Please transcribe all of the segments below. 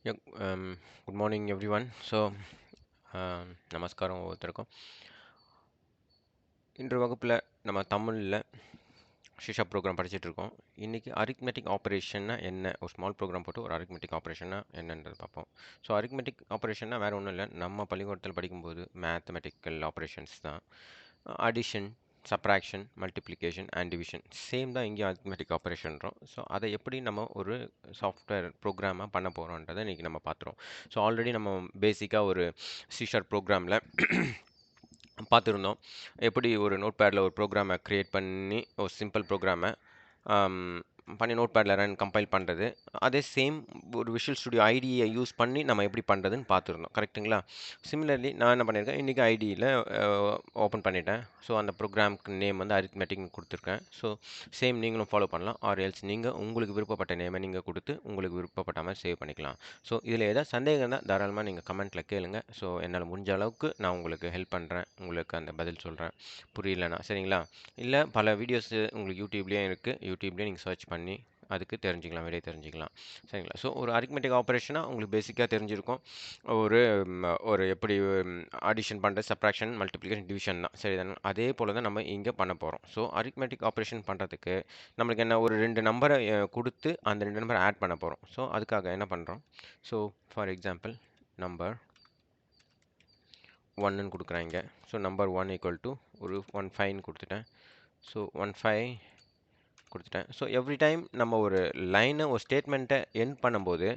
Yeah, good morning everyone. நமஸ்காரம் ஒவ்வொருத்தருக்கும். இன்று வகுப்பில் நம்ம தமிழில் ஷிஷா ப்ரோக்ராம் படிச்சுட்டு இருக்கோம். இன்றைக்கி அரித்மெட்டிக் ஆப்ரேஷன்னா என்ன, ஒரு ஸ்மால் ப்ரோக்ராம் போட்டு ஒரு அரித்மெட்டிக் ஆப்ரேஷன்னா என்னன்றது பார்ப்போம். ஸோ அரித்மெட்டிக் ஆப்ரேஷன்னா வேறு ஒன்றும் இல்லை, நம்ம பள்ளிக்கூடத்தில் படிக்கும்போது மேத்தமெட்டிக்கல் ஆப்ரேஷன்ஸ் தான். Addition, subtraction, multiplication and division same தான் இங்கேயும் அரித்மெட்டிக் ஆப்ரேஷன்றோம். ஸோ அதை எப்படி நம்ம ஒரு சாஃப்ட்வேர் ப்ரோக்ராமாக பண்ண போகிறோன்றதை இன்றைக்கி நம்ம பார்த்துறோம். ஸோ ஆல்ரெடி நம்ம பேசிக்காக ஒரு சிஷார் ப்ரோக்ராமில் பார்த்துருந்தோம். எப்படி ஒரு நோட்பேடில் ஒரு ப்ரோக்ராமை க்ரியேட் பண்ணி ஒரு சிம்பிள் ப்ரோக்ராமை பண்ணி நோட்பேடில் ரன் கம்பைல் பண்ணுறது. அதே சேம் ஒரு விஷுவல் ஸ்டுடியோ ஐடியை யூஸ் பண்ணி நம்ம எப்படி பண்ணுறதுன்னு பார்த்துருந்தோம். கரெக்ட்டுங்களா? சிமிலர்லி நான் என்ன பண்ணியிருக்கேன், இன்றைக்கி ஐடியில் ஓப்பன் பண்ணிட்டேன். ஸோ அந்த ப்ரோக்ராம்க்கு நேம் வந்து அரித்மெட்டிக்னு கொடுத்துருக்கேன். ஸோ சேம் நீங்களும் ஃபாலோ பண்ணலாம். ஆர் எல்ஸ் நீங்கள் உங்களுக்கு விருப்பப்பட்ட நேமை நீங்கள் கொடுத்து உங்களுக்கு விருப்பப்பட்ட மாதிரி சேவ் பண்ணிக்கலாம். ஸோ இதில் ஏதாவது சந்தேகம் தான் தாராளமாக நீங்கள் கமெண்ட்டில் கேளுங்க. ஸோ என்னால் முடிஞ்ச அளவுக்கு நான் உங்களுக்கு ஹெல்ப் பண்ணுறேன், உங்களுக்கு அந்த பதில் சொல்கிறேன் புரியலனா. சரிங்களா? இல்லை பல வீடியோஸு உங்களுக்கு யூடியூப்லேயும் இருக்குது, யூடியூப்லேயே நீங்கள் சர்ச் பண்ணி அதுக்கு தெரிஞ்சுக்கலாம், விடை தெரிஞ்சுக்கலாம். சரிங்களா? ஸோ ஒரு அரித்மெட்டிக் ஆப்ரேஷனாக உங்களுக்கு பேசிக்காக தெரிஞ்சிருக்கும். ஒரு ஒரு எப்படி அடிஷன் பண்ணுறது, சப்ராக்ஷன், மல்டிப்ளிகேஷன், டிவிஷன் தான். சரி தானே? அதே போல் தான் நம்ம இங்கே பண்ண போகிறோம். ஸோ அரித்மெட்டிக் ஆப்ரேஷன் பண்ணுறதுக்கு நம்மளுக்கு என்ன, ஒரு 2 நம்பரை கொடுத்து அந்த 2 நம்பரை ஆட் பண்ண போகிறோம். ஸோ அதுக்காக என்ன பண்ணுறோம், ஸோ ஃபார் எக்ஸாம்பிள் நம்பர் 1ன்னு கொடுக்குறேன் இங்கே. ஸோ நம்பர் 1 ஈக்குவல் டு ஒரு 15 கொடுத்துட்டேன். ஸோ 15 கொடுத்துட்டேன். ஸோ எவ்ரி டைம் நம்ம ஒரு லைனை, ஒரு ஸ்டேட்மெண்ட்டை எண்ட் பண்ணும்போது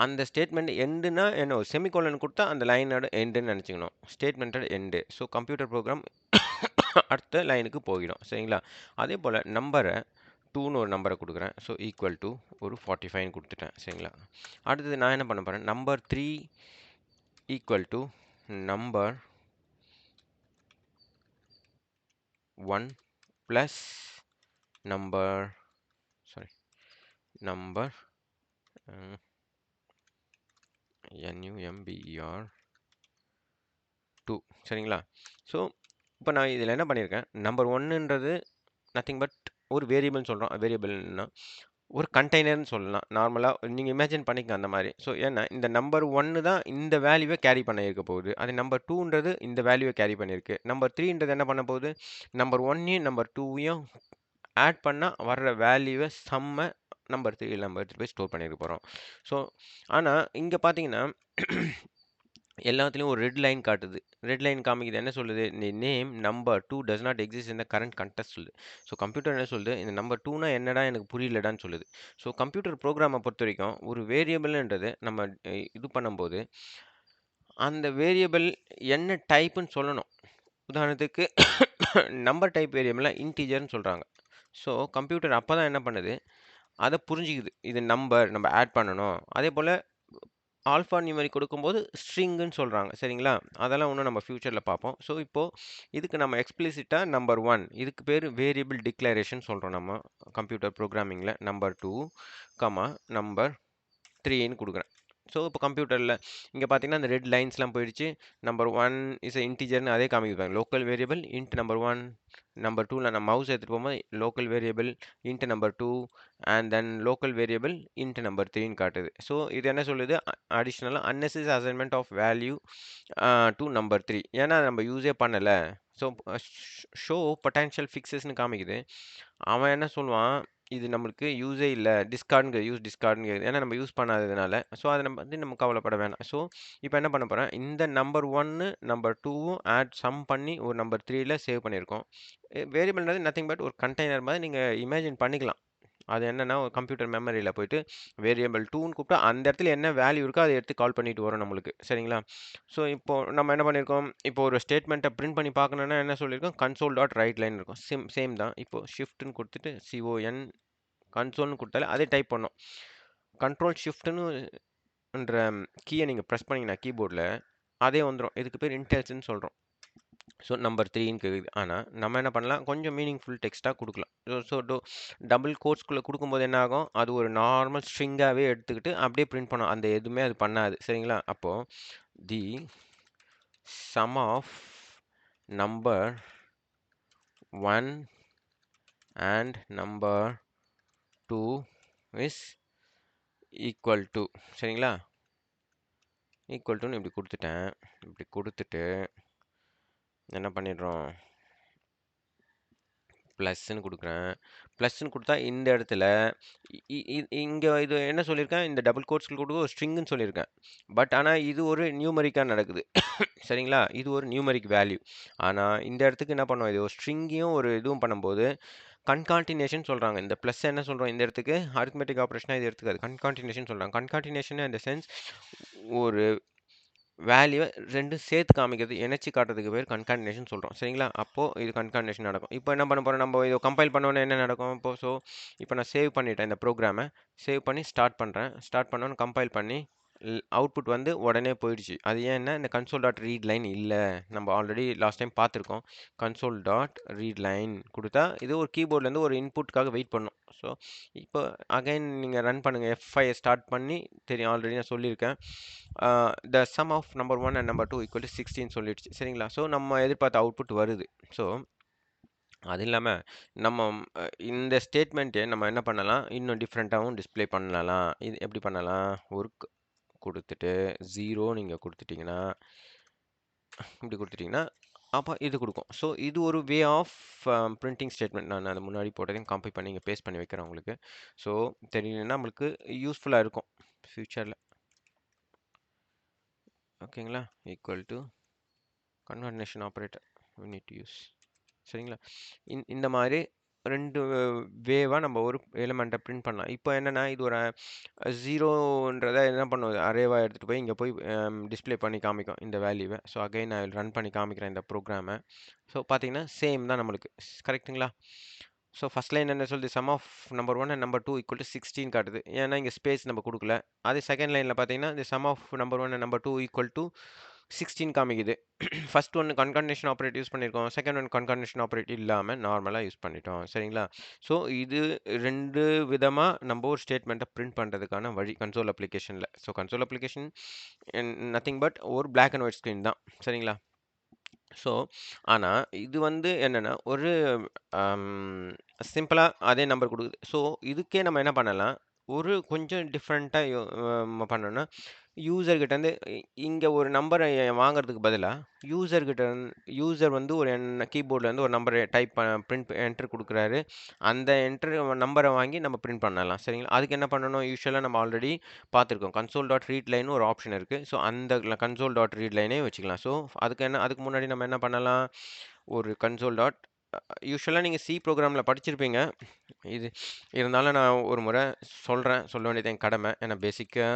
அந்த ஸ்டேட்மெண்ட் எண்டுனா என்ன, ஒரு செமிகோலன் கொடுத்தா அந்த லைனோட எண்டுன்னு நினச்சிக்கணும், ஸ்டேட்மெண்ட்டோட எண்டு. ஸோ கம்ப்யூட்டர் ப்ரோக்ராம் அடுத்த லைனுக்கு போயிடும். சரிங்களா? அதே போல் நம்பரை 2ன்னு ஒரு நம்பரை கொடுக்குறேன். ஸோ ஈக்குவல் டு ஒரு 45 கொடுத்துட்டேன். சரிங்களா? அடுத்தது நான் என்ன பண்ண போகிறேன், number 3 equal to number 1 plus number number NUMBER 2. சரிங்களா? ஸோ இப்போ நான் இதில் என்ன பண்ணியிருக்கேன், நம்பர் 1ன்றது நத்திங் பட் ஒரு வேரியபிள்னு சொல்கிறோம். வேரியபிள்னா ஒரு கண்டெய்னர்னு சொல்லலாம். நார்மலாக நீங்கள் இமேஜின் பண்ணிக்க அந்த மாதிரி. ஸோ ஏன்னா இந்த நம்பர் 1 தான் இந்த வேல்யூவை கேரி பண்ண இருக்க போகுது. அது நம்பர் 2ன்றது இந்த வேல்யூவை கேரி பண்ணியிருக்கு. நம்பர் 3ன்றது என்ன பண்ண போகுது, நம்பர் 1ஐயும் நம்பர் 2ஐயும் ஆட் பண்ணால் வர்ற வேல்யூவை சம்ம நம்பர் 3 போய் ஸ்டோர் பண்ணியிருக்க போகிறோம். ஸோ ஆனால் இங்கே பார்த்தீங்கன்னா எல்லாத்துலேயும் ஒரு ரெட் லைன் காட்டுது. ரெட் லைன் காமிக்குது, என்ன சொல்லுது, name number 2 does not exist in the current context சொல்லுது. ஸோ கம்ப்யூட்டர் என்ன சொல்லுது, இந்த நம்பர் 2னா என்னடா எனக்கு புரியலடான்னு சொல்லுது. ஸோ கம்ப்யூட்டர் ப்ரோக்ராமை பொறுத்த வரைக்கும் ஒரு வேரியபிள்ன்றது நம்ம இது பண்ணும்போது அந்த வேரியபிள் என்ன டைப்புன்னு சொல்லணும். உதாரணத்துக்கு நம்பர் டைப் வேரியபிள்லாம் இன்டீஜர்னு சொல்கிறாங்க. ஸோ கம்ப்யூட்டர் அப்போ தான் என்ன பண்ணுது, அதை புரிஞ்சிக்குது, இது நம்பர் நம்ம ஆட் பண்ணணும். அதே போல் ஆல்ஃபா நியூமரிக் கொடுக்கும்போது ஸ்ட்ரிங்குன்னு சொல்கிறாங்க. சரிங்களா? அதெல்லாம் இன்னும் நம்ம ஃப்யூச்சரில் பார்ப்போம். ஸோ இப்போது இதுக்கு நம்ம எக்ஸ்பிளிசிட்டாக நம்பர் 1 இதுக்கு பேர் வேரியபிள் டிக்ளரேஷன் சொல்கிறோம் நம்ம கம்ப்யூட்டர் ப்ரோக்ராமிங்கில். நம்பர் 2 நம்பர் 3ன்னு கொடுக்குறேன். ஸோ இப்போ கம்ப்யூட்டரில் இங்கே பார்த்தீங்கன்னா அந்த ரெட் லைன்ஸ்லாம் போயிடுச்சு. நம்பர் 1 இஸ் இன்டிஜர்னு அதே காமிப்பாங்க. Local variable int number 1, number 2ல் நான் மவுஸ் எடுத்துகிட்டு போகும்போது local variable int number 2 and then local variable int number 3ன்னு காட்டுது. ஸோ இது என்ன சொல்லுது, அடிஷ்னலாக unnecessary assignment of value to number 3. ஏன்னா நம்ம யூஸே பண்ணலை. ஸோ ஷோ பொட்டன்ஷியல் ஃபிக்ஸஸ்னு காமிக்குது. அவன் என்ன சொல்லுவான், இது நம்மளுக்கு யூஸே இல்லை, டிஸ்கார்டுங்க, யூஸ் டிஸ்கார்டுங்க, ஏன்னா நம்ம யூஸ் பண்ணாததுனால. ஸோ அதை நம்ம கவலைப்பட வேணாம். ஸோ இப்போ என்ன பண்ண போகிறேன், இந்த நம்பர் 1 நம்பர் 2வும் ஆட் சம் பண்ணி ஒரு நம்பர் 3ல சேவ் பண்ணியிருக்கோம். வேரியபிள்ன்றது நத்திங் பட் ஒரு கண்டெய்னர் மாதிரி நீங்கள் இமேஜின் பண்ணிக்கலாம். அது என்னன்னா ஒரு கம்ப்யூட்டர் மெமரியில் போயிட்டு வேரியபிள் 2ன்னு கூப்பிட்டா அந்த இடத்துல என்ன வேல்யூ இருக்கோ அதை எடுத்து கால் பண்ணிட்டு வரும் நம்மளுக்கு. சரிங்களா? ஸோ இப்போ நம்ம என்ன பண்ணியிருக்கோம், இப்போ ஒரு ஸ்டேட்மெண்ட்டை பிரிண்ட் பண்ணி பார்க்கணுன்னா என்ன சொல்லியிருக்கோம், கன்சோல் டாட் ரைட் லைன் இருக்கும். சேம் தான். இப்போ ஷிஃப்ட்னு கொடுத்துட்டு CON கன்சோல்னு கொடுத்தாலே அதே டைப் பண்ணோம். கண்ட்ரோல் ஷிஃப்ட்னுன்ற கீயை நீங்கள் ப்ரெஸ் பண்ணிங்கன்னா கீபோர்டில் அதே வந்துடும். இதுக்கு பேர் இன்டெல்ஸ்ன்னு சொல்கிறோம். ஸோ நம்பர் 3ன்னு கேட்குது. ஆனால் நம்ம என்ன பண்ணலாம், கொஞ்சம் மீனிங்ஃபுல் டெக்ஸ்ட்டாக கொடுக்கலாம். ஸோ டபுள் கோட்ஸ்குள்ளே கொடுக்கும்போது என்ன ஆகும், அது ஒரு நார்மல் ஸ்ட்ரிங்காகவே எடுத்துக்கிட்டு அப்படியே பிரிண்ட் பண்ணும். அந்த எதுவுமே அது பண்ணாது. சரிங்களா? அப்போது the sum of number 1 and number 2 is equal to சரிங்களா? ஈக்குவல் டுன்னு இப்படி குடுத்துட்டேன். இப்படி குடுத்துட்டு என்ன பண்ணிடுறோம்? ப்ளஸ்ன்னு குடுக்குறேன். ப்ளஸ்ன்னு குடுத்தா இந்த இடத்துல இ இ இங்க இது என்ன சொல்லியிருக்கேன், இந்த டபுள் கோட்ஸ்ல குடுக்க ஒரு ஸ்ட்ரிங்ன்னு சொல்லியிருக்கேன். பட் ஆனா இது ஒரு நியூமெரிக்கா நடக்குது. சரிங்களா? இது ஒரு நியூமெரிக் வேல்யூ. ஆனா இந்த இடத்துக்கு என்ன பண்ணுவோம், இது ஒரு ஸ்ட்ரிங்கையும் ஒரு இதுவும் பண்ணும்போது கன்காட்டினேஷன் சொல்றாங்க. இந்த பிளஸ் என்ன சொல்றோம் இந்த இடத்துக்கு, அரித்மெட்டிக் ஆப்பரேஷனா இது எடுத்துக்காது. கன்காட்டினேஷன் சொல்றாங்க. கன்காட்டினேஷன் இன் த சென்ஸ் ஒரு வேல்யூவ 2ம் சேர்த்து காமிக்கிறது, இணைச்சு காட்டுறதுக்கு பேர் கன்காட்டினேஷன் சொல்றோம். சரிங்களா? அப்போ இது கன்காட்டினேஷன் நடக்கும். இப்போ என்ன பண்ண போறோம், நம்ம இத கம்பைல் பண்ண உடனே என்ன நடக்கும்? இப்போ நான் சேவ் பண்ணிட்டேன் இந்த ப்ரோகிராம. சேவ் பண்ணி ஸ்டார்ட் பண்றேன். ஸ்டார்ட் பண்ண உடனே கம்பைல் பண்ணி அவுட்புட் வந்து உடனே போயிடுச்சு. அது ஏன்னா இந்த கன்சோல் டாட் ரீட் லைன் இல்ல. நம்ம ஆல்ரெடி லாஸ்ட் டைம் பார்த்துருக்கோம். கன்சோல் டாட் ரீட் லைன் குடுத்தா, இது ஒரு கீபோர்ட்லேருந்து ஒரு இன்புட்காக வெயிட் பண்ணும். ஸோ, இப்போ அகைன் நீங்க ரன் பண்ணுங்க. F5 ஸ்டார்ட் பண்ணி தெரியும் ஆல்ரெடி நான் சொல்லியிருக்கேன். The sum of number 1 and number 2 equal to 16 சொல்லிடுச்சு. சரிங்களா? ஸோ, நம்ம எதிர்பார்த்த அவுட்புட் வருது. ஸோ, அது இல்லாம நம்ம இந்த ஸ்டேட்மெண்ட்டே நம்ம என்ன பண்ணலாம், இன்னும் டிஃப்ரெண்ட்டாவும் டிஸ்ப்ளே பண்ணலாம். இது எப்படி பண்ணலாம்? ஒர்க் குடுத்துட்டு 0 நீங்க குடுத்துட்டீங்கன்னா, இப்படி குடுத்துட்டீங்கன்னா, அப்ப இது குடுக்கும். ஸோ இது ஒரு வே ஆஃப் பிரிண்டிங் ஸ்டேட்மெண்ட். நான் அது முன்னாடி போட்டதையும் காப்பி பண்ணி இங்க பேஸ்ட் பண்ணி வைக்கிறேன் உங்களுக்கு. ஸோ தெரியலன்னா நம்மளுக்கு யூஸ்ஃபுல்லா இருக்கும் ஃபியூச்சர்ல. ஓகேங்களா? Equal to concatenation operator we need to use. சரிங்களா? இந்த மாதிரி 2 வேவா நம்ம ஒரு எலிமெண்ட்ட பிரிண்ட் பண்ணலாம். இப்போ என்னன்னா, இது ஒரு 0ன்றத என்ன பண்ணும், அரேவா எடுத்துட்டு போய் இங்க போய் டிஸ்ப்ளே பண்ணி காமிக்கும் இந்த வேல்யூவ. ஸோ அகைன் நான் ரன் பண்ணி காமிக்கிறேன் இந்த ப்ரோகிராம. ஸோ பார்த்தீங்கன்னா, சேம் தான் நம்மளுக்கு. கரெக்ட்டுங்களா? ஸோ ஃபர்ஸ்ட் லைன் என்ன சொல்லுது? Sum of number 1 and number 2 equal to 16 காட்டுது. ஏன்னா இங்க ஸ்பேஸ் நம்ம குடுக்கல. அதே செகண்ட் லைன்ல பார்த்தீங்கன்னா, the sum of number 1 and number 2 equal to 16 காமிக்குது. First one concatenation operate use பண்ணியிருக்கோம். செகண்ட் ஒன் கன்காட்டினேஷன் ஆப்பரேட் இல்லாம நார்மலா யூஸ் பண்ணிட்டோம். சரிங்களா? ஸோ இது 2 விதமா நம்ம ஒரு ஸ்டேட்மெண்ட்ட பிரிண்ட் பண்றதுக்கான வழி கன்சோல் அப்ளிகேஷன்ல. So console application nothing but ஒரு பிளாக் அண்ட் ஒயிட் ஸ்க்ரீன் தான். சரிங்களா? ஸோ, ஆனா இது வந்து என்னன்னா, ஒரு சிம்பிளா அதே நம்பர் குடுக்குது. ஸோ, இதுக்கே நம்ம என்ன பண்ணலாம், ஒரு கொஞ்சம் டிஃப்ரெண்ட்டா பண்ணோம்னா, யூசர் கிட்டேருந்து இங்க ஒரு நம்பர வாங்குறதுக்கு பதிலா, யூசர் வந்து ஒரு கீபோர்ட்லேருந்து ஒரு நம்பர டைப் பிரிண்ட் என்டர் குடுக்குறாரு. அந்த என்டர் நம்பர வாங்கி நம்ம பிரிண்ட் பண்ணலாம். சரிங்களா? அதுக்கு என்ன பண்ணணும், யூசுவலா நம்ம ஆல்ரெடி பார்த்துருக்கோம். கன்சோல் டாட் ரீட் லைன்னு ஒரு ஆப்ஷன் இருக்கு. ஸோ, அந்த கன்சோல் டாட் ரீட் லைனே வச்சுக்கலாம். ஸோ, அதுக்கு முன்னாடி நம்ம என்ன பண்ணலாம், ஒரு கன்சோல் டாட் யூசுவலா நீங்க சி ப்ரோகிராம்ல படிச்சிருப்பீங்க. இது இருந்தாலும் நான் ஒரு முறை சொல்றேன். சொல்ல வேண்டியது என் கடமை. ஏன்னா பேசிக்கா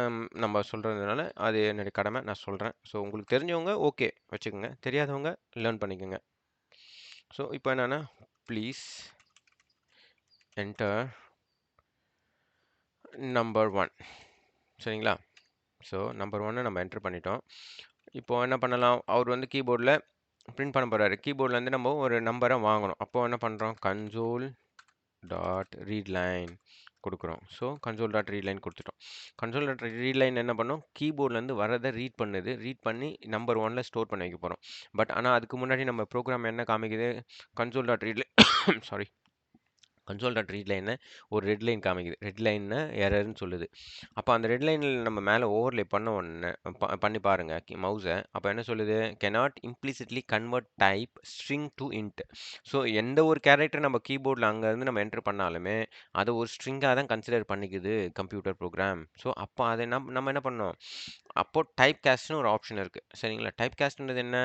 நம்ம சொல்றதுனால அது என்னுடைய கடமை. நான் சொல்றேன். ஸோ உங்களுக்கு தெரிஞ்சவங்க ஓகே வச்சுக்கோங்க. தெரியாதவங்க லேர்ன் பண்ணிக்கோங்க. ஸோ இப்போ என்னன்னா, ப்ளீஸ் என்டர் நம்பர் 1. சரிங்களா? ஸோ நம்பர் 1 நம்ம என்டர் பண்ணிட்டோம். இப்போ என்ன பண்ணலாம், அவர் வந்து கீபோர்டில் பிரிண்ட் பண்ண போறாரு. கீபோர்ட்லேருந்து நம்ம ஒரு நம்பரை வாங்கணும். அப்போ என்ன பண்ணுறோம், கன்சோல் டாட் ரீட் லைன் கொடுக்குறோம். So console dot read line கொடுத்துட்டோம். கன்சோல் டாட் ரீட் லைன் என்ன பண்ணும், கீபோர்ட்லேருந்து வரதை ரீட் பண்ணுது. ரீட் பண்ணி நம்பர் 1ல ஸ்டோர் பண்ணி வைக்க போகிறோம். பட் ஆனால் அதுக்கு முன்னாடி நம்ம ப்ரோக்ராம் என்ன காமிக்குது, console dot read line sorry console dot read லைனை ஒரு ரெட் லைன் காமிக்குது. ரெட் லைன்னு எரர்னு சொல்லுது. அப்போ அந்த ரெட் லைனில் நம்ம மேலே ஓவர்லே பண்ண உடனே பண்ணி பாருங்க மவுஸை. அப்போ என்ன சொல்லுது, cannot implicitly convert type string to int. So எந்த ஒரு கேரக்டர் நம்ம கீபோர்டில் அங்கேருந்து நம்ம என்டர் பண்ணாலுமே அதை ஒரு ஸ்ட்ரிங்காக தான் கன்சிடர் பண்ணிக்குது கம்ப்யூட்டர் ப்ரோக்ராம். ஸோ அப்போ அதை நம்ம என்ன பண்ணோம், அப்போ டைப் காஸ்ட்னு ஒரு ஆப்ஷன் இருக்குது. சரிங்களா? டைப் காஸ்ட்ன்றது என்ன,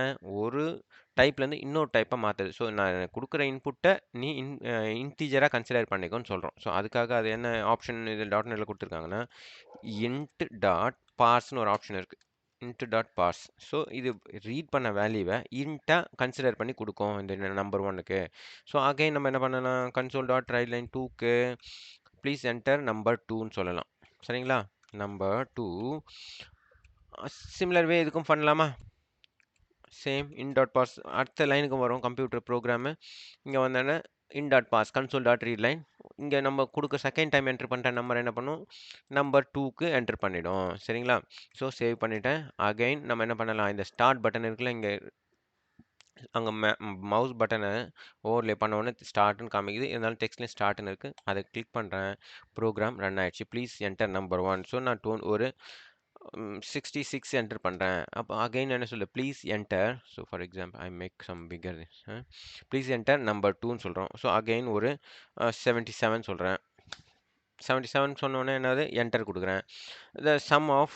ஒரு டைப்லேருந்து இன்னொரு டைப்பை மாற்றுது. ஸோ நான் கொடுக்குற இன்புட்டை நீ இன்டீஜராக கன்சிடர் பண்ணிக்கோன்னு சொல்கிறோம். ஸோ அதுக்காக அது என்ன ஆப்ஷன் இது டாட் நெட்டில் கொடுத்துருக்காங்கன்னா, int டாட் பார்ஸ்னு ஒரு ஆப்ஷன் இருக்குது. int dot parse. ஸோ இது ரீட் பண்ண வேல்யூவை இன்ட்டாக கன்சிடர் பண்ணி கொடுக்கும் இந்த நம்பர் 1க்கு. ஸோ அகைன் நம்ம என்ன பண்ணலாம், கன்சோல் டாட் ரைட் லைன் 2க்கு ப்ளீஸ் என்டர் நம்பர் 2ன்னு சொல்லலாம். சரிங்களா? நம்பர் 2 சிமிலர் வே இதுக்கும் பண்ணலாமா, சேம் இன் டாட் பார்ஸ். அடுத்த லைனுக்கு வரும் கம்ப்யூட்டர் ப்ரோக்ராமு. இங்கே வந்தோடனே int dot parse console dot read line. இங்கே நம்ம கொடுக்க செகண்ட் டைம் என்டர் பண்ணுற நம்பர் என்ன பண்ணும், நம்பர் 2க்கு என்டர் பண்ணிடும். சரிங்களா? ஸோ சேவ் பண்ணிவிட்டேன். அகைன் நம்ம என்ன பண்ணலாம், இந்த ஸ்டார்ட் பட்டன் இருக்குல்ல, இங்கே அங்க மவுஸ் பட்டன ஓவர்லே பண்ண உடனே ஸ்டார்ட்ன்னு காமிக்குது. இருந்தாலும் டெக்ஸ்ட்லயும் ஸ்டார்ட்ன்னு இருக்கு. அத கிளிக் பண்றேன். ப்ரோகிராம் ரன் ஆயிடுச்சு. Please enter number 1. ஸோ நான் ஒரு 66 என்டர் பண்றேன். அப்ப அகைன் என்ன சொல்லுது? Please enter. So for example I make some bigger this. Please enter number 2ன்னு சொல்றோம். ஸோ அகைன் ஒரு 77 சொல்றேன். 77 சொன்ன உடனே என்னது? என்டர் குடுக்குறேன். The sum of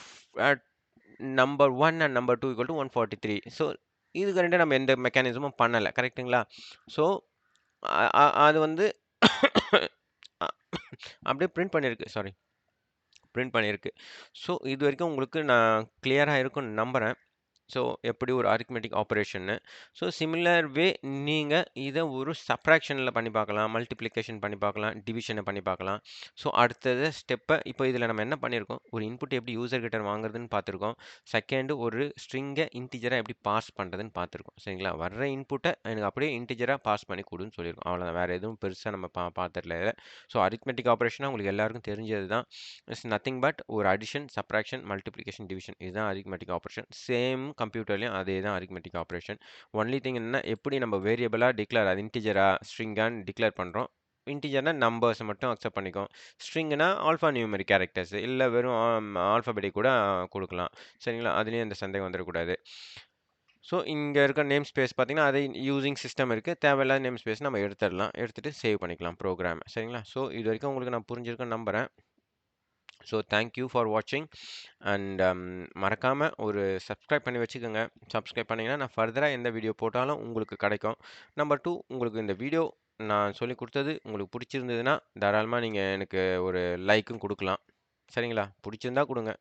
number 1 and number 2 equal to 143. So இதுக்கு 2 நம்ம எந்த மெக்கானிசமும் பண்ணல. கரெக்ட்டுங்களா? ஸோ அது வந்து அப்படியே பிரிண்ட் பண்ணியிருக்கு. சாரி. பிரிண்ட் பண்ணியிருக்கு. ஸோ இதுவரைக்கும் உங்களுக்கு நான் கிளியரா இருக்கும்னு நம்புறேன். ஸோ எப்படி ஒரு அரித்மெட்டிக் ஆப்பரேஷன்னு. ஸோ சிமிலர் வே நீங்க இத ஒரு சப்ட்ராக்ஷன்ல பண்ணி பார்க்கலாம். மல்டிப்ளிகேஷன் பண்ணி பார்க்கலாம். டிவிஷன பண்ணி பார்க்கலாம். ஸோ அடுத்தது ஸ்டெப்ப இப்போ இதில நம்ம என்ன பண்ணியிருக்கோம்? ஒரு இன்புட் எப்படி யூசர் கிட்ட வாங்குறதுன்னு பார்த்துருக்கோம். செகண்ட் ஒரு ஸ்ட்ரிங்க இன்டிஜரா எப்படி பாஸ் பண்றதுன்னு பார்த்துருக்கோம். சரிங்களா? வர்ற இன்புட்ட எனக்கு அப்படியே இன்டிஜரா பாஸ் பண்ணி குடுன்னு சொல்லியிருக்கோம். அவ்வளோதான். வேற எதுவும் பெருசா நம்ம பார்த்துடல இதில. ஸோ அரித்மெட்டிக் ஆப்பரேஷன்னா உங்களுக்கு எல்லாருக்கும் தெரிஞ்சது தான். இட்ஸ் நத்திங் பட் ஒரு அடிஷன், சப்ட்ராக்ஷன், மல்டிப்ளிகேஷன், டிவிஷன் இதுதான் அரித்மெட்டிக் ஆப்பரேஷன். சேம் கம்ப்யூட்டர்லயும் அதே தான் அரித்மெட்டிக் ஆப்பரேஷன். ஒன்லி திங் என்னன்னா எப்படி நம்ம வேரியபிளா டிக்ளேர் அது இன்டிஜரா, ஸ்ட்ரிங்கான்னு டிக்ளேர் பண்றோம். இன்டிஜர்னா நம்பர்ஸ் மட்டும் அக்செப்ட் பண்ணிக்கும். ஸ்ட்ரிங்னா ஆல்ஃபா நியூமெரிக் கேரக்டர்ஸ் இல்ல வெறும் ஆல்ஃபாபெட்டிக் கூட குடுக்கலாம். சரிங்களா? அதுலயும் எந்த சந்தேகம் வந்துடக்கூடாது. ஸோ இங்க இருக்க நேம் ஸ்பேஸ் பார்த்தீங்கன்னா, அது யூசிங் சிஸ்டம் இருக்கு. தேவையில்லாத நேம் ஸ்பேஸ் நம்ம எடுத்துடலாம். எடுத்துட்டு சேவ் பண்ணிக்கலாம் ப்ரோகிராம. சரிங்களா? ஸோ இதுவரைக்கும் உங்களுக்கு நான் புரிஞ்சிருக்கும்னு நம்புறேன். ஸோ தேங்க் யூ ஃபார் வாட்சிங் அண்ட் மறக்காம ஒரு சப்ஸ்கிரைப் பண்ணி வச்சுக்கோங்க. சப்ஸ்கிரைப் பண்ணீங்கன்னா நான் ஃபர்தரா எந்த வீடியோ போட்டாலும் உங்களுக்கு கிடைக்கும். நம்பர் 2 உங்களுக்கு இந்த வீடியோ நான் சொல்லிக் குடுத்தது உங்களுக்கு பிடிச்சிருந்ததுன்னா, தாராளமா நீங்க எனக்கு ஒரு லைக்கும் குடுக்கலாம். சரிங்களா? பிடிச்சிருந்தா குடுங்க.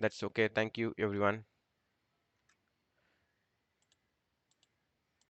That's okay. Thank you everyone.